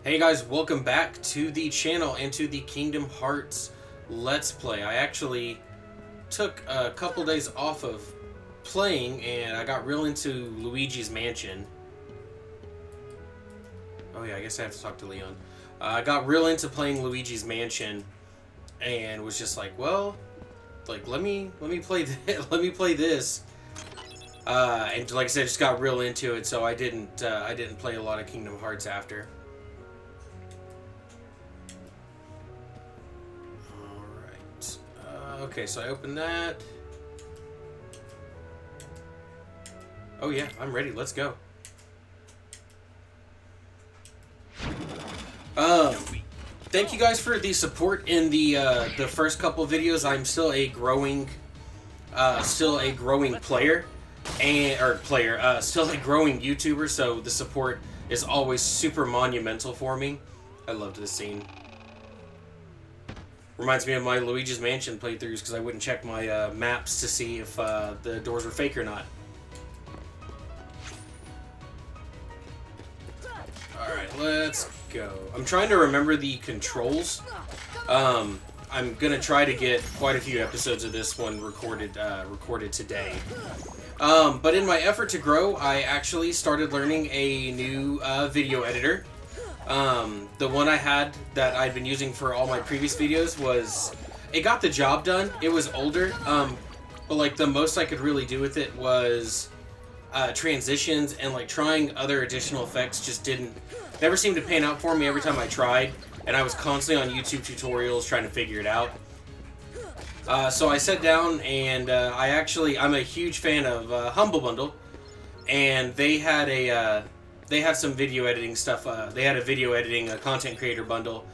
Hey guys, welcome back to the channel and to the Kingdom Hearts Let's Play. I actually took a couple days off of playing and I got real into Luigi's Mansion. Oh yeah, I guess I have to talk to Leon. I got real into playing Luigi's Mansion and was just like, well, like let me play let me play this. And like I said, just got real into it, so I didn't play a lot of Kingdom Hearts after. Okay, so I open that. Oh yeah, I'm ready. Let's go. Thank you guys for the support in the first couple videos. I'm still a growing player, still a growing YouTuber. So the support is always super monumental for me. I loved this scene. Reminds me of my Luigi's Mansion playthroughs because I wouldn't check my maps to see if the doors were fake or not. Alright, let's go. I'm trying to remember the controls. I'm going to try to get quite a few episodes of this one recorded today. But in my effort to grow, I actually started learning a new video editor. The one I had that I'd been using for all my previous videos it got the job done. It was older, but like the most I could really do with it was transitions, and like trying other additional effects just never seemed to pan out for me every time I tried, and I was constantly on YouTube tutorials trying to figure it out. So I sat down and I'm a huge fan of Humble Bundle, and they had some video editing stuff. They had a video editing content creator bundle,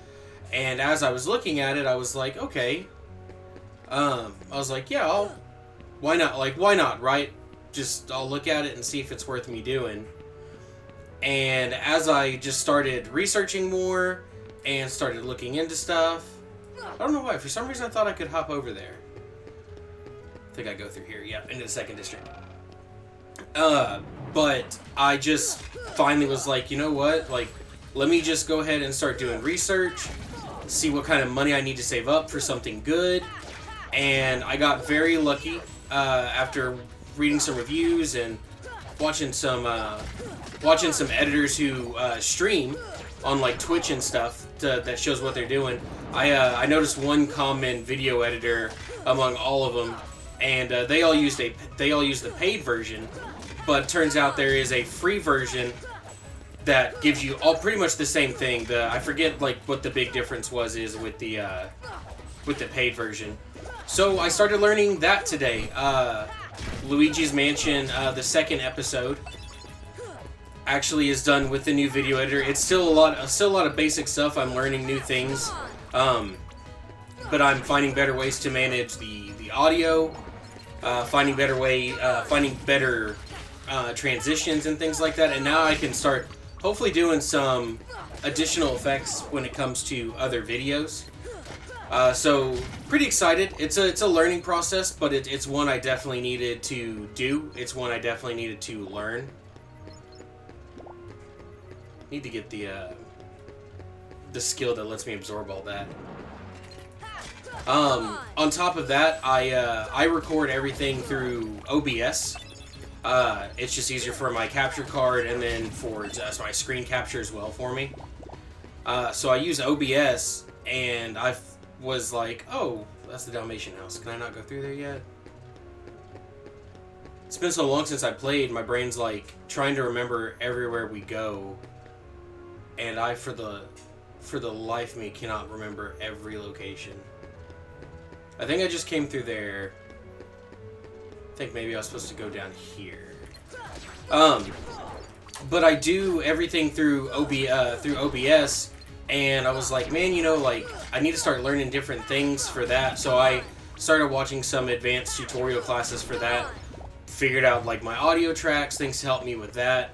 and as I was looking at it, I was like, okay. I was like, yeah, why not? Like, why not, right? I'll look at it and see if it's worth me doing. And as I just started researching more and started looking into stuff, I don't know why. For some reason, I thought I could hop over there. I think I go through here. Yeah, into the second district. But I just finally was like, you know what? Like, let me just go ahead and start doing research, see what kind of money I need to save up for something good. And I got very lucky after reading some reviews and watching some editors who stream on like Twitch and stuff that shows what they're doing. I noticed one common video editor among all of them, and they all use the paid version. But turns out there is a free version that gives you all pretty much the same thing. I forget like what the big difference is with the paid version. So I started learning that today. Luigi's Mansion, the second episode, actually is done with the new video editor. It's still a lot of basic stuff. I'm learning new things, but I'm finding better ways to manage the audio, finding better transitions and things like that, and now I can start hopefully doing some additional effects when it comes to other videos. So pretty excited. It's a learning process, but it's one I definitely needed to do. It's one I definitely needed to learn. Need to get the skill that lets me absorb all that. On top of that, I record everything through OBS. It's just easier for my capture card and then for just my screen capture as well for me. So I use OBS, and I was like, oh, that's the Dalmatian house. Can I not go through there yet? It's been so long since I played, my brain's like trying to remember everywhere we go, and I, for the life of me, cannot remember every location. I think I just came through there. I think maybe I was supposed to go down here. But I do everything through OBS, and I was like, man, you know, like, I need to start learning different things for that. So I started watching some advanced tutorial classes for that, figured out like my audio tracks, things to help me with that.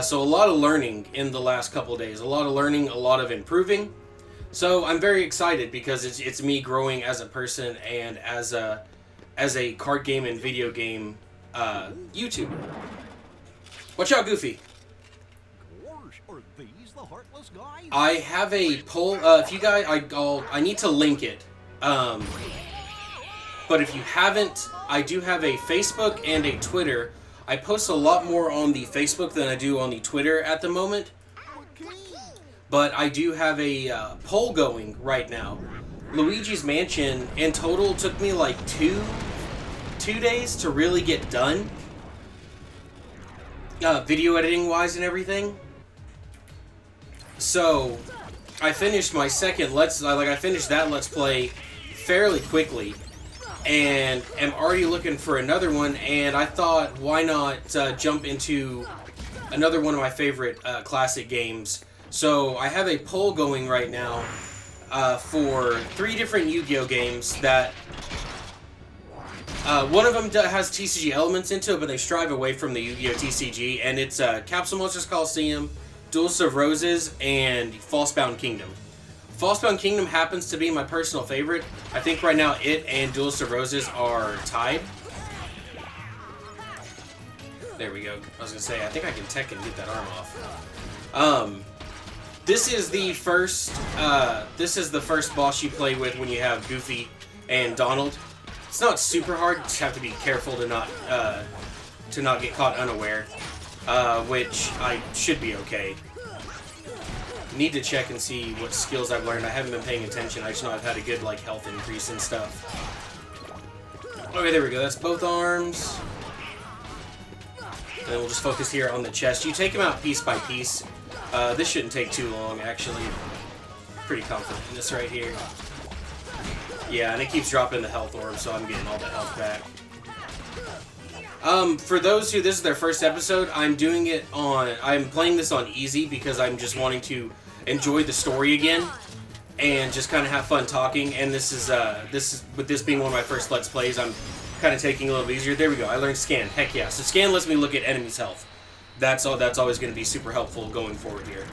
So a lot of learning in the last couple of days, a lot of learning, a lot of improving. So I'm very excited because it's me growing as a person and as a card game and video game YouTuber. Watch out, Goofy. I have a poll. If you guys, I need to link it. But if you haven't, I do have a Facebook and a Twitter. I post a lot more on the Facebook than I do on the Twitter at the moment. But I do have a poll going right now. Luigi's Mansion in total took me like two days to really get done. Video editing wise and everything. So I finished my second I finished that Let's Play fairly quickly, and am already looking for another one. And I thought, why not jump into another one of my favorite classic games? So I have a poll going right now for 3 different Yu-Gi-Oh games that. One of them has TCG elements into it, but they strive away from the Yu-Gi-Oh! TCG, and it's Capsule Monsters Coliseum, Duels of Roses, and Falsebound Kingdom. Falsebound Kingdom happens to be my personal favorite. I think right now it and Duels of Roses are tied. There we go. I was going to say, I think I can tech and get that arm off. This is the first boss you play with when you have Goofy and Donald. It's not super hard. You just have to be careful to not get caught unaware, which I should be okay. Need to check and see what skills I've learned. I haven't been paying attention. I just know I've had a good health increase and stuff. Okay, there we go. That's both arms. And then we'll just focus here on the chest. You take them out piece by piece. This shouldn't take too long, actually. Pretty confident in this right here. Yeah, and it keeps dropping the health orb, so I'm getting all the health back. For those who this is their first episode, I'm playing this on easy because I'm just wanting to enjoy the story again and just kind of have fun talking. And this is with this being one of my first Let's Plays, I'm kind of taking a little easier. There we go. I learned Scan. Heck yeah. So Scan lets me look at enemies' health. That's always going to be super helpful going forward here.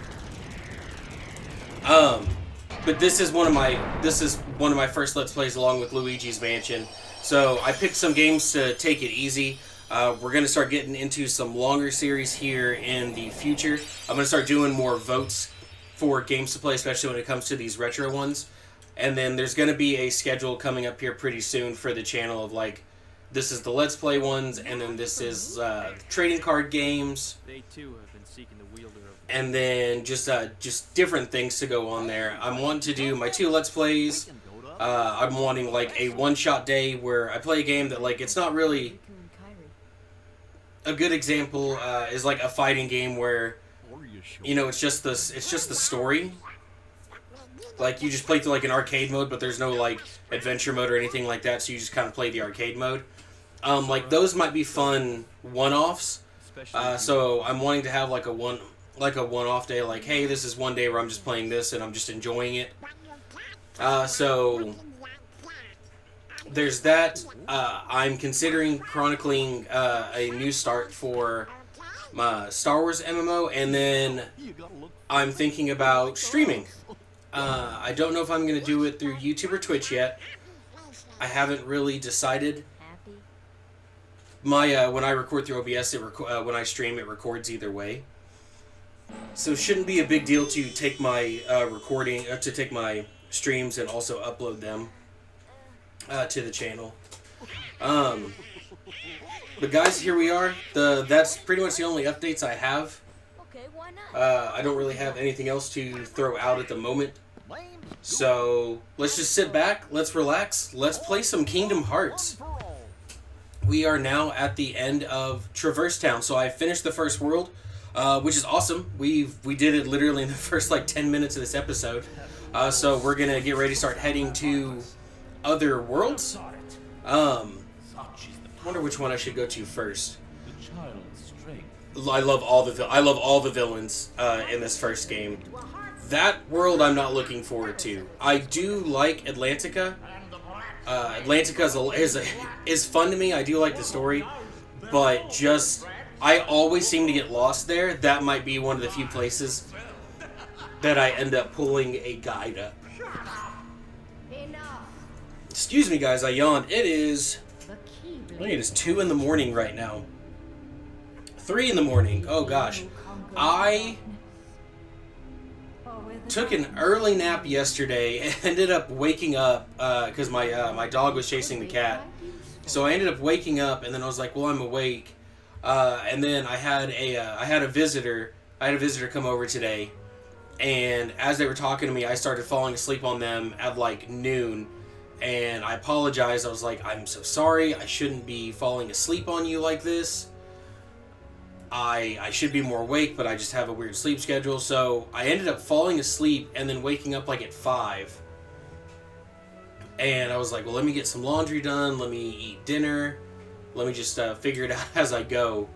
But this is one of my first Let's Plays along with Luigi's Mansion. So I picked some games to take it easy. We're going to start getting into some longer series here in the future. I'm going to start doing more votes for games to play, especially when it comes to these retro ones. And then there's going to be a schedule coming up here pretty soon for the channel of this is the Let's Play ones, and then this is trading card games. They too have been seeking the wielder of. And then just different things to go on there. I'm wanting to do my 2 Let's Plays. I'm wanting a one-shot day where I play a game that it's not really a good example is a fighting game where it's just the story. You just play through an arcade mode, but there's no adventure mode or anything like that, so you just kind of play the arcade mode. Those might be fun one-offs. So I'm wanting to have a one-off day, hey, this is one day where I'm just playing this and I'm just enjoying it. So there's that. I'm considering chronicling a new start for my Star Wars MMO, and then I'm thinking about streaming. I don't know if I'm going to do it through YouTube or Twitch yet. I haven't really decided. My when I record through OBS, when I stream, it records either way. So it shouldn't be a big deal to take my take my streams and also upload them to the channel. But guys, here we are. That's pretty much the only updates I have. Okay, why not? I don't really have anything else to throw out at the moment. So let's just sit back, let's relax, let's play some Kingdom Hearts. We are now at the end of Traverse Town. So I finished the first world, which is awesome. We did it literally in the first 10 minutes of this episode. So we're gonna get ready to start heading to other worlds. Wonder which one I should go to first. I love all the villains in this first game. That world I'm not looking forward to. I do like Atlantica. Atlantica is fun to me. I do like the story, but I always seem to get lost there. That might be one of the few places that I end up pulling a guide up. Excuse me, guys. I yawned. It is 2 in the morning right now. 3 in the morning. Oh gosh. took an early nap yesterday. Ended up waking up because my dog was chasing the cat. So I ended up waking up, and then I was like, well, I'm awake. And then I had a visitor. I had a visitor come over today, and as they were talking to me, I started falling asleep on them at like noon. And I apologized. I was like, I'm so sorry. I shouldn't be falling asleep on you like this. I should be more awake, but I just have a weird sleep schedule. So I ended up falling asleep and then waking up like at 5. And I was like, well, let me get some laundry done. Let me eat dinner. Let me just figure it out as I go.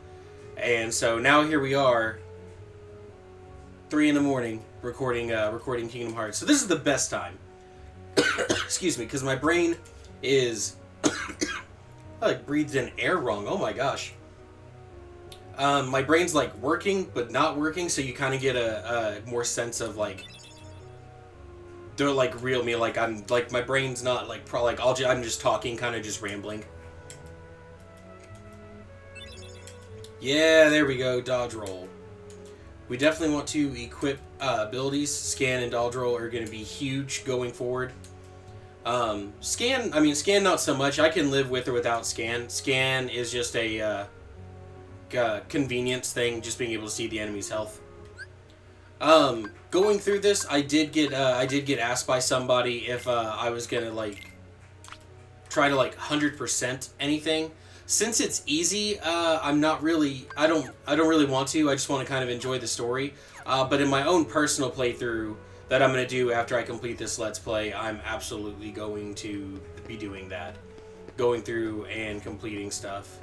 And so now here we are, 3 in the morning, recording Kingdom Hearts. So this is the best time. Excuse me, because my brain is... I like breathed in air wrong. Oh my gosh. My brain's like working, but not working, so you kind of get a more sense of like... They're like real me, like I'm like my brain's not like I'm just talking, kind of just rambling. Yeah, there we go, dodge roll. We definitely want to equip abilities. Scan and dodge roll are going to be huge going forward. Scan not so much. I can live with or without scan. Scan is just a convenience thing, just being able to see the enemy's health. Going through this, I did get asked by somebody if I was gonna like try to like 100% anything. Since it's easy, I'm not really. I don't really want to. I just want to kind of enjoy the story. But in my own personal playthrough that I'm gonna do after I complete this Let's Play, I'm absolutely going to be doing that, going through and completing stuff.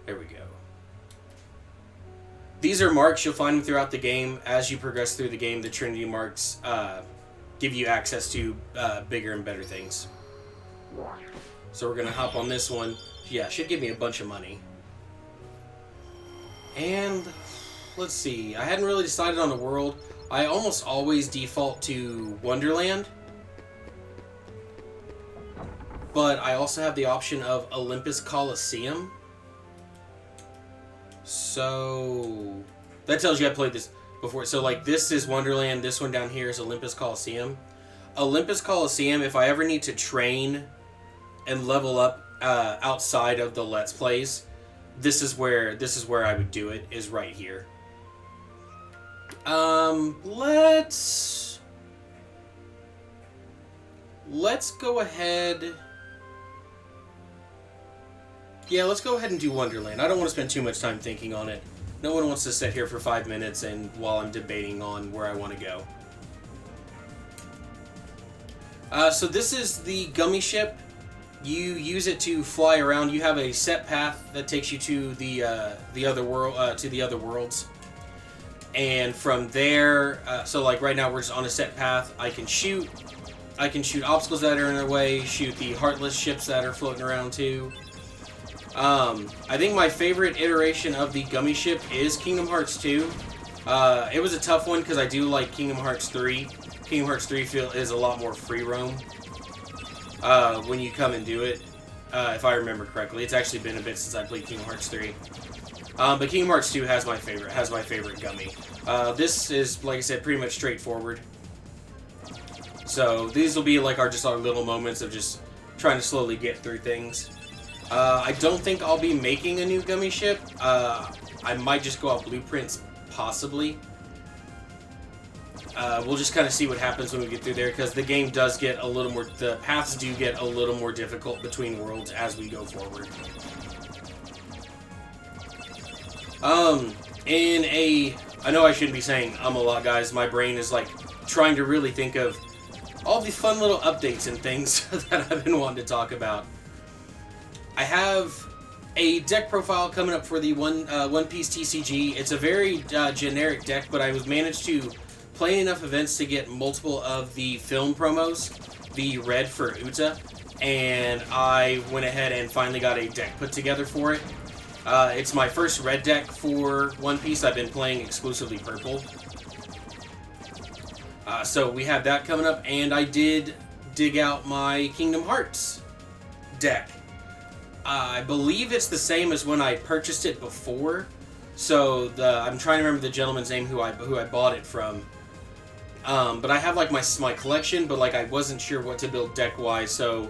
There we go. These are marks. You'll find them throughout the game. As you progress through the game, the Trinity marks give you access to bigger and better things. So we're going to hop on this one. Yeah, should give me a bunch of money. And let's see. I hadn't really decided on a world. I almost always default to Wonderland. But I also have the option of Olympus Coliseum. So that tells you I played this before. So like this is Wonderland, this one down here is Olympus Coliseum. Olympus Coliseum, if I ever need to train and level up outside of the Let's Plays, this is where I would do it, is right here. Let's go ahead. Yeah, let's go ahead and do Wonderland. I don't want to spend too much time thinking on it. No one wants to sit here for 5 minutes and while I'm debating on where I want to go. So this is the gummy ship. You use it to fly around. You have a set path that takes you to the other world, to the other worlds. And from there, so like right now we're just on a set path. I can shoot obstacles that are in our way. Shoot the heartless ships that are floating around too. I think my favorite iteration of the gummy ship is Kingdom Hearts 2. It was a tough one because I do like Kingdom Hearts 3. Kingdom Hearts 3 is a lot more free roam when you come and do it, if I remember correctly. It's actually been a bit since I played Kingdom Hearts 3. But Kingdom Hearts 2 has my favorite gummy. This is, like I said, pretty much straightforward. So these will be like our little moments of just trying to slowly get through things. I don't think I'll be making a new gummy ship. I might just go off blueprints, possibly. We'll just kind of see what happens when we get through there, because the game does get a little more... The paths do get a little more difficult between worlds as we go forward. I know I shouldn't be saying a lot, guys. My brain is, like, trying to really think of all the fun little updates and things that I've been wanting to talk about. I have a deck profile coming up for the One Piece TCG. It's a very generic deck, but I was managed to play enough events to get multiple of the film promos, the red for Uta, and I went ahead and finally got a deck put together for it. It's my first red deck for One Piece. I've been playing exclusively purple. So we have that coming up, and I did dig out my Kingdom Hearts deck. I believe it's the same as when I purchased it before. So I'm trying to remember the gentleman's name who I bought it from. But I have like my collection, but like I wasn't sure what to build deck wise, so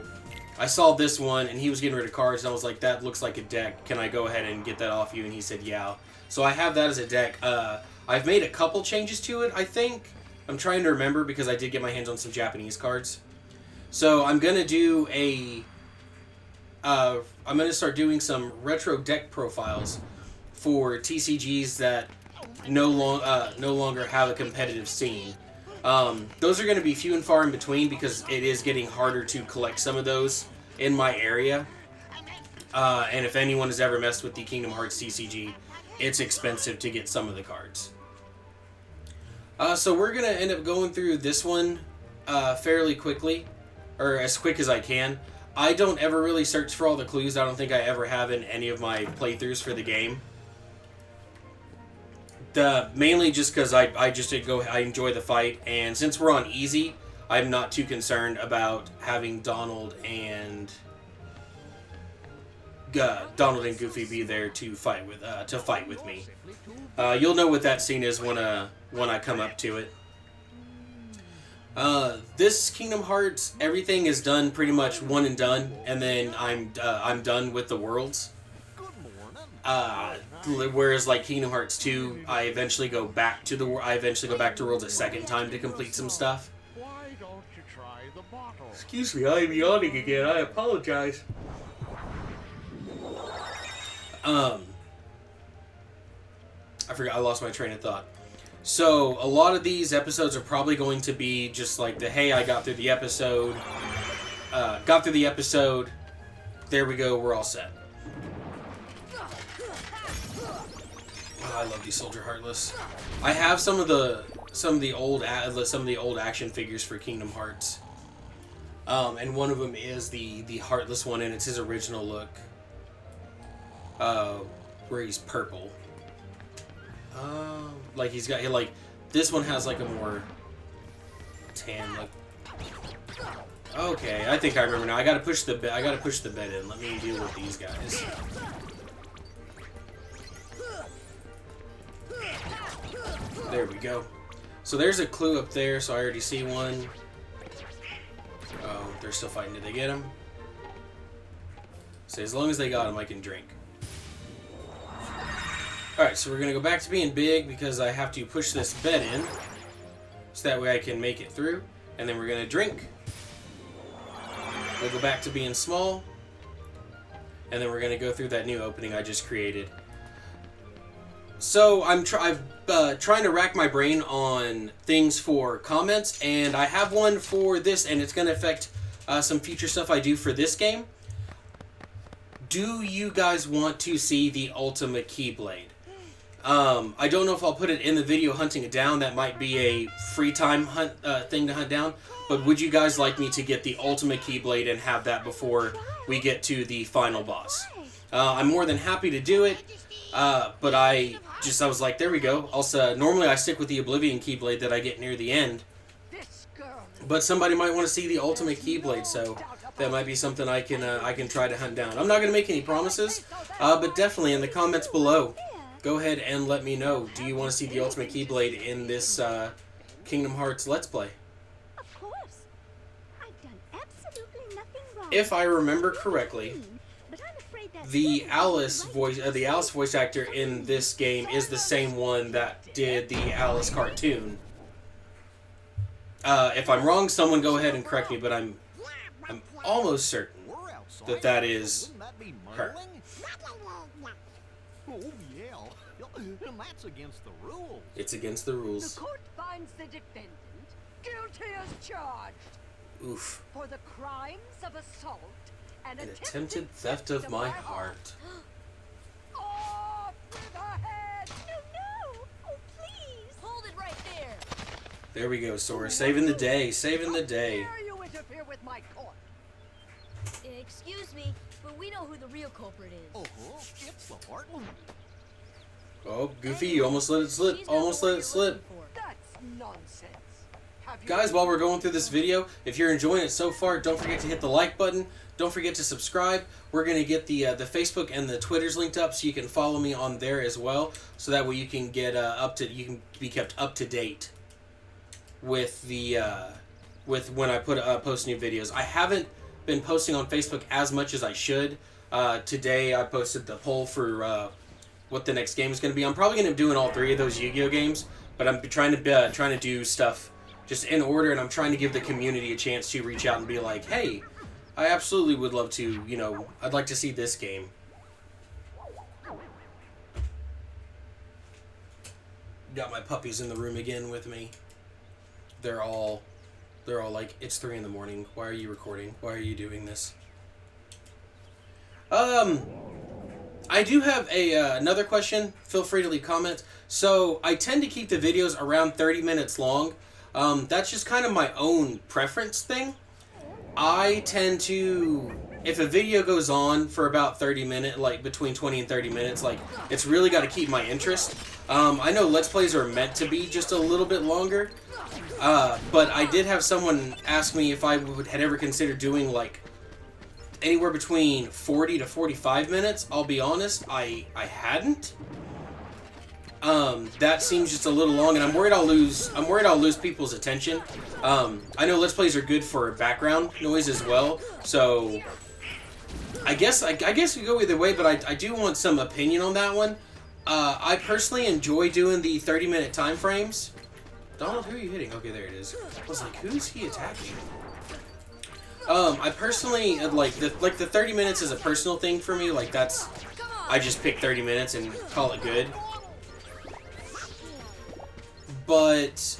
I saw this one and he was getting rid of cards, and I was like, that looks like a deck. Can I go ahead and get that off you? And he said, yeah. So I have that as a deck. I've made a couple changes to it, I think. I'm trying to remember because I did get my hands on some Japanese cards. So I'm gonna do I'm gonna start doing some retro deck profiles for TCGs that no longer have a competitive scene. Those are going to be few and far in between because it is getting harder to collect some of those in my area. And if anyone has ever messed with the Kingdom Hearts TCG, it's expensive to get some of the cards. So we're going to end up going through this one fairly quickly, or as quick as I can. I don't ever really search for all the clues. I don't think I ever have in any of my playthroughs for the game. Mainly just because I enjoy the fight, and since we're on easy, I'm not too concerned about having Donald and Goofy be there to fight with me. You'll know what that scene is when I come up to it. This Kingdom Hearts, everything is done pretty much one and done, and then I'm done with the worlds. Whereas like Kingdom Hearts 2, I eventually go back to worlds a second time to complete some stuff. Why don't you try the bottle? Excuse me, I'm yawning again. I apologize. I forgot. I lost my train of thought. So a lot of these episodes are probably going to be just like the hey, I got through the episode. There we go. We're all set. Oh, I love these Soldier Heartless. I have some of the old action figures for Kingdom Hearts, and one of them is the Heartless one, and it's his original look, where he's purple. Like this one has like a more tan look. Okay, I think I remember now. I gotta push the bed in. Let me deal with these guys. There we go. So there's a clue up there, so I already see one. Oh, they're still fighting. Did they get him? So as long as they got him, I can drink. Alright, so we're going to go back to being big because I have to push this bed in. So that way I can make it through. And then we're going to drink. We'll go back to being small. And then we're going to go through that new opening I just created. So I'm trying to rack my brain on things for comments, and I have one for this, and it's going to affect some future stuff I do for this game. Do you guys want to see the Ultimate Keyblade? I don't know if I'll put it in the video hunting it down. That might be a free time thing to hunt down. But would you guys like me to get the Ultimate Keyblade and have that before we get to the final boss? I'm more than happy to do it. But I was like, there we go. Also, normally I stick with the Oblivion Keyblade that I get near the end. But somebody might want to see the Ultimate Keyblade, so that might be something I can try to hunt down. I'm not going to make any promises, but definitely in the comments below, go ahead and let me know. Do you want to see the Ultimate Keyblade in this Kingdom Hearts Let's Play? Of course. I've done absolutely nothing wrong. If I remember correctly, the Alice voice actor in this game is the same one that did the Alice cartoon. If I'm wrong, someone go ahead and correct me, but I'm almost certain that is her. Oh, yeah. And that's against the rules. It's against the rules. The court finds the defendant guilty as charged. Oof. For the crimes of assault and An attempted theft of my heart. Off with her head! No! Oh, please! Hold it right there! There we go, Sora. Saving the day. Saving the day. Dare you interfere with my court? Excuse me, but we know who the real culprit is. Oh, it's the Heartland. Oh, Goofy, you almost let it slip. She's not Almost the one let it you're looking slip. for. That's nonsense. Have you Guys, while we're going through this video, if you're enjoying it so far, don't forget to hit the like button. Don't forget to subscribe. We're going to get the Facebook and the Twitters linked up so you can follow me on there as well. So that way you can get you can be kept up to date. with the with when I post new videos. I haven't been posting on Facebook as much as I should. Today I posted the poll for what the next game is going to be. I'm probably going to be doing all 3 of those Yu-Gi-Oh games, but I'm trying to do stuff just in order, and I'm trying to give the community a chance to reach out and be like, hey, I absolutely would love to, you know, I'd like to see this game. Got my puppies in the room again with me. They're all like, it's 3 in the morning. Why are you recording? Why are you doing this? I do have another question. Feel free to leave comments. So I tend to keep the videos around 30 minutes long. That's just kind of my own preference thing. I tend to, if a video goes on for about 30 minutes, like between 20 and 30 minutes, like it's really got to keep my interest. I know Let's Plays are meant to be just a little bit longer. But I did have someone ask me if I had ever considered doing like anywhere between 40 to 45 minutes. I'll be honest, I hadn't. That seems just a little long, and I'm worried I'll lose people's attention. I know Let's Plays are good for background noise as well, so I guess we go either way, but I do want some opinion on that one. I personally enjoy doing the 30-minute time frames. Donald, who are you hitting? Okay, there it is. I was like, who's he attacking? I personally like the 30 minutes is a personal thing for me. Like that's, I just pick 30 minutes and call it good. But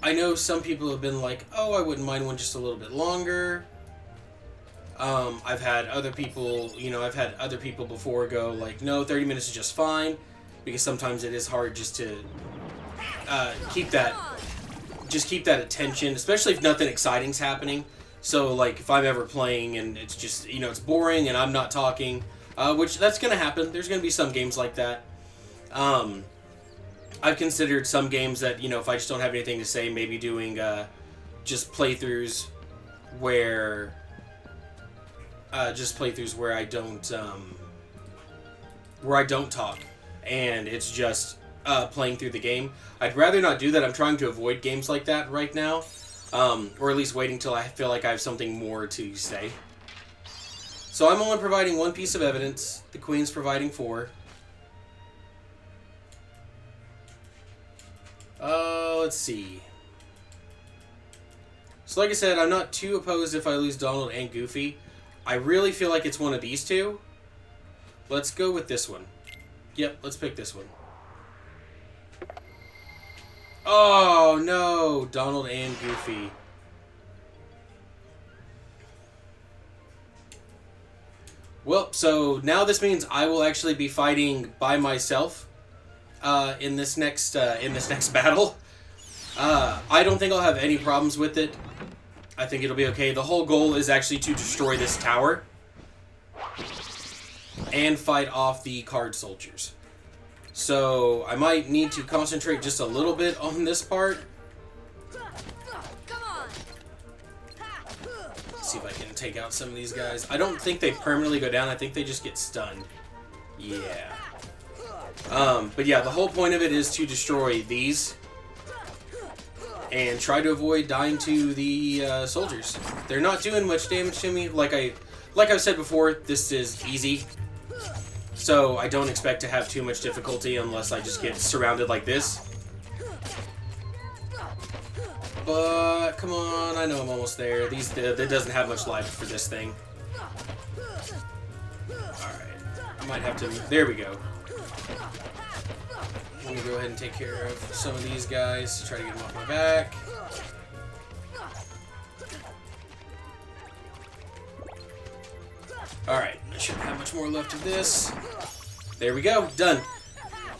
I know some people have been like, oh, I wouldn't mind one just a little bit longer. I've had other people, you know, I've had other people before go like, no, 30 minutes is just fine, because sometimes it is hard just to keep that attention, especially if nothing exciting's happening. So like if I'm ever playing and it's just, you know, it's boring and I'm not talking, which that's gonna happen. There's gonna be some games like that. I've considered some games that, you know, if I just don't have anything to say, maybe doing just playthroughs where I don't talk and it's just playing through the game. I'd rather not do that. I'm trying to avoid games like that right now, or at least waiting till I feel like I have something more to say. So I'm only providing 1 piece of evidence. The Queen's providing 4. Let's see. So like I said, I'm not too opposed if I lose Donald and Goofy. I really feel like it's one of these two. Let's go with this one. Yep, let's pick this one. Oh, no. Donald and Goofy. Well, so now this means I will actually be fighting by myself in this next battle. I don't think I'll have any problems with it. I think it'll be okay. The whole goal is actually to destroy this tower and fight off the card soldiers. So I might need to concentrate just a little bit on this part. Let's see if I can take out some of these guys. I don't think they permanently go down. I think they just get stunned. Yeah. But yeah, the whole point of it is to destroy these and try to avoid dying to the soldiers. They're not doing much damage to me. Like I've said before, this is easy. So I don't expect to have too much difficulty unless I just get surrounded like this. But come on, I know I'm almost there. There doesn't have much life for this thing. Alright, I might have to, there we go. Let me go ahead and take care of some of these guys, try to get them off my back. Alright, I shouldn't have much more left of this. There we go, done.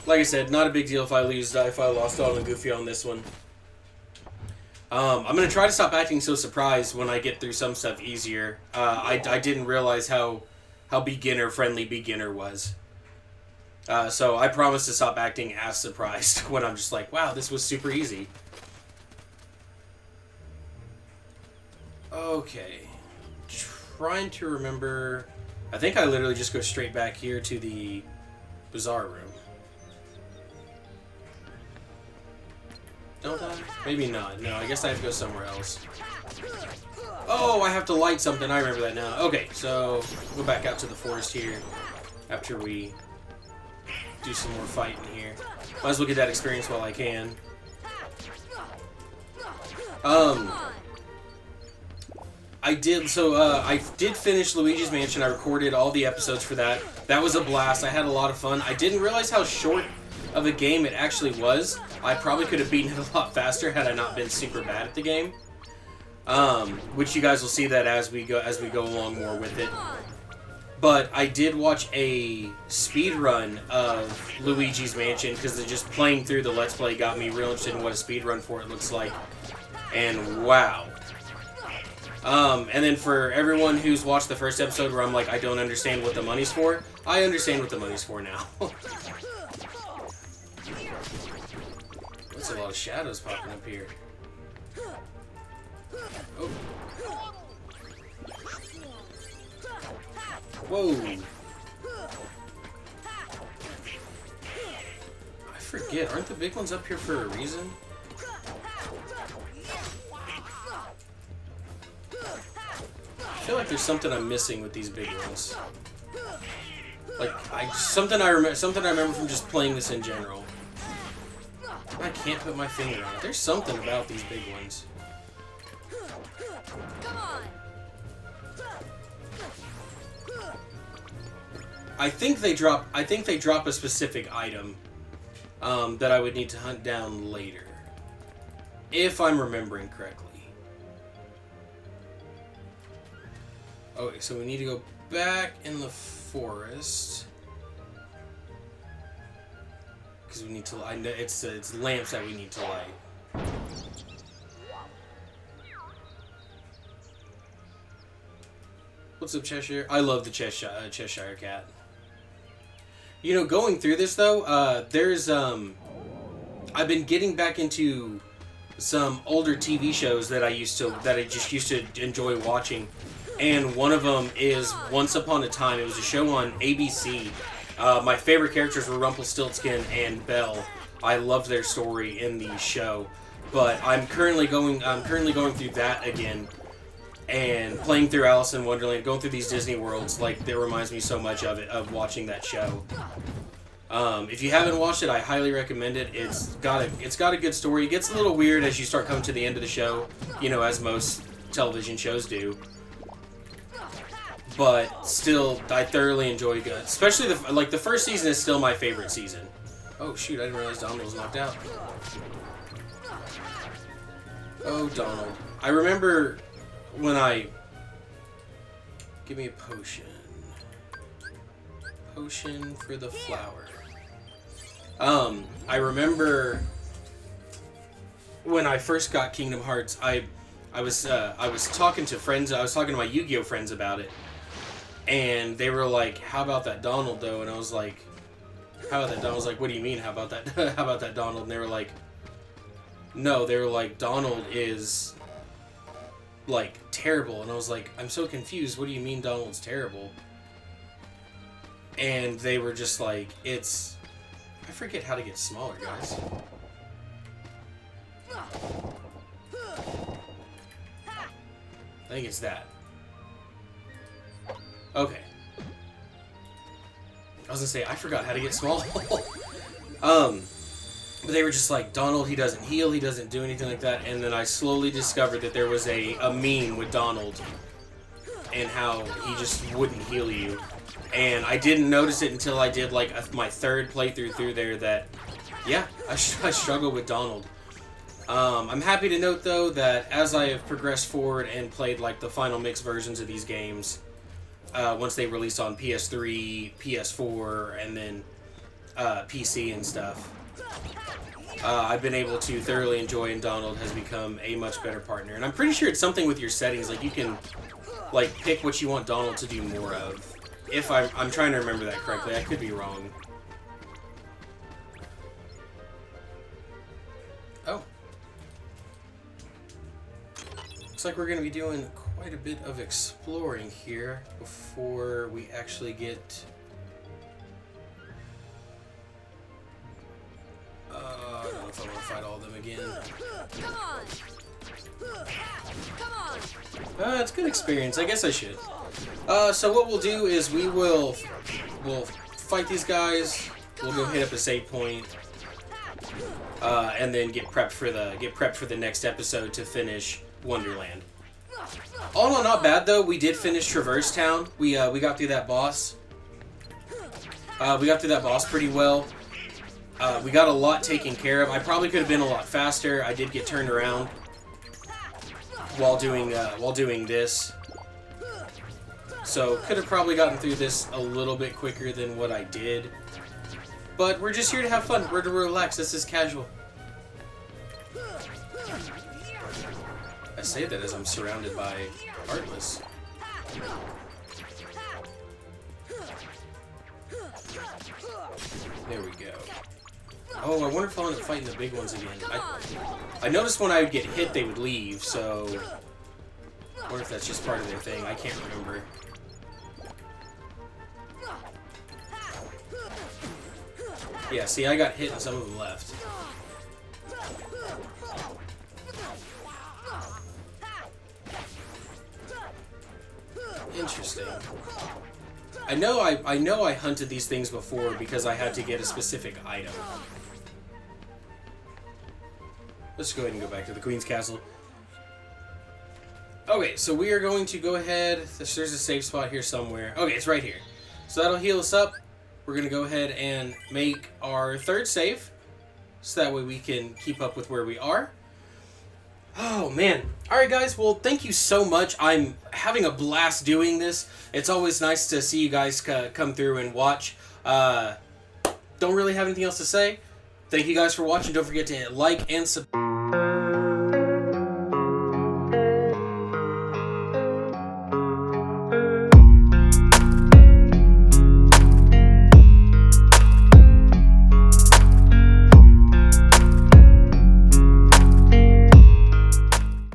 Like I said, not a big deal if I lost Donald and Goofy on this one. I'm going to try to stop acting so surprised when I get through some stuff easier. I didn't realize how beginner-friendly beginner was. So I promise to stop acting as surprised when I'm just like, wow, this was super easy. Okay. Trying to remember. I think I literally just go straight back here to the bazaar room. Don't I? Maybe not. No, I guess I have to go somewhere else. Oh, I have to light something. I remember that now. Okay, so we'll go back out to the forest here after we do some more fighting here. Might as well get that experience while I can. I did finish Luigi's Mansion. I recorded all the episodes for that. That was a blast. I had a lot of fun. I didn't realize how short of a game it actually was. I probably could have beaten it a lot faster had I not been super bad at the game. Which you guys will see that as we go along more with it. But I did watch a speed run of Luigi's Mansion because just playing through the Let's Play got me real interested in what a speed run for it looks like. And wow. And then for everyone who's watched the first episode where I'm like, I don't understand what the money's for, I understand what the money's for now. That's a lot of shadows popping up here. Oh. Whoa. I forget, aren't the big ones up here for a reason? I feel like there's something I'm missing with these big ones. Like something I remember from just playing this in general. I can't put my finger on it. There's something about these big ones. Come on. I think they drop a specific item that I would need to hunt down later, if I'm remembering correctly. Okay, so we need to go back in the forest because we need to. I know it's lamps that we need to light. What's up, Cheshire? I love the Cheshire Cat. You know, going through this though, there's I've been getting back into some older TV shows that I just used to enjoy watching. And one of them is Once Upon a Time. It was a show on ABC. My favorite characters were Rumpelstiltskin and Belle. I loved their story in the show. But I'm currently going through that again and playing through Alice in Wonderland, going through these Disney worlds. Like, that reminds me so much of watching that show. If you haven't watched it, I highly recommend it. It's got a good story. It gets a little weird as you start coming to the end of the show, you know, as most television shows do. But still, I thoroughly enjoyed it. Especially the first season is still my favorite season. Oh shoot! I didn't realize Donald was knocked out. Oh Donald! I remember when give me a potion. Potion for the flower. I remember when I first got Kingdom Hearts. I was talking to friends. I was talking to my Yu-Gi-Oh friends about it. And they were like, "How about that Donald, though?" And I was like, "How about that Donald?" I was like, "What do you mean, how about that? How about that Donald?" And they were like, "No." They were like, "Donald is like terrible." And I was like, "I'm so confused. What do you mean Donald's terrible?" And they were just like, "It's." I forget how to get smaller, guys. I think it's that. Okay. I was gonna say, I forgot how to get small. But they were just like, Donald, he doesn't heal, he doesn't do anything like that. And then I slowly discovered that there was a meme with Donald and how he just wouldn't heal you. And I didn't notice it until I did like my third playthrough through there that, yeah, I struggle with Donald. I'm happy to note though that as I have progressed forward and played like the final mix versions of these games, once they released on PS3, PS4, and then PC and stuff, I've been able to thoroughly enjoy, and Donald has become a much better partner. And I'm pretty sure it's something with your settings, like you can like pick what you want Donald to do more of. If I'm trying to remember that correctly, I could be wrong. Oh. Looks like we're going to be doing quite a bit of exploring here before we actually get... I don't know if I want to fight all of them again. Come on. Come on. It's good experience. I guess I should. So what we'll do is we'll fight these guys. We'll go hit up a save point, and then get prepped for the next episode to finish Wonderland. All in all, not bad though. We did finish Traverse Town. We got through that boss. We got through that boss pretty well. We got a lot taken care of. I probably could have been a lot faster. I did get turned around while doing this. So could have probably gotten through this a little bit quicker than what I did. But we're just here to have fun. We're to relax. This is casual. I say that as I'm surrounded by Heartless. There we go. Oh, I wonder if I'll end up fighting the big ones again. I noticed when I would get hit, they would leave, so... I wonder if that's just part of their thing. I can't remember. Yeah, see, I got hit and some of them left. Interesting. I know I hunted these things before because I had to get a specific item. Let's go ahead and go back to the Queen's Castle. Okay, so we are going to go ahead. There's a safe spot here somewhere. Okay, it's right here. So that'll heal us up. We're going to go ahead and make our third save, so that way we can keep up with where we are. Oh, man. Alright, guys. Well, thank you so much. I'm having a blast doing this. It's always nice to see you guys come through and watch. Don't really have anything else to say. Thank you guys for watching. Don't forget to hit like and subscribe.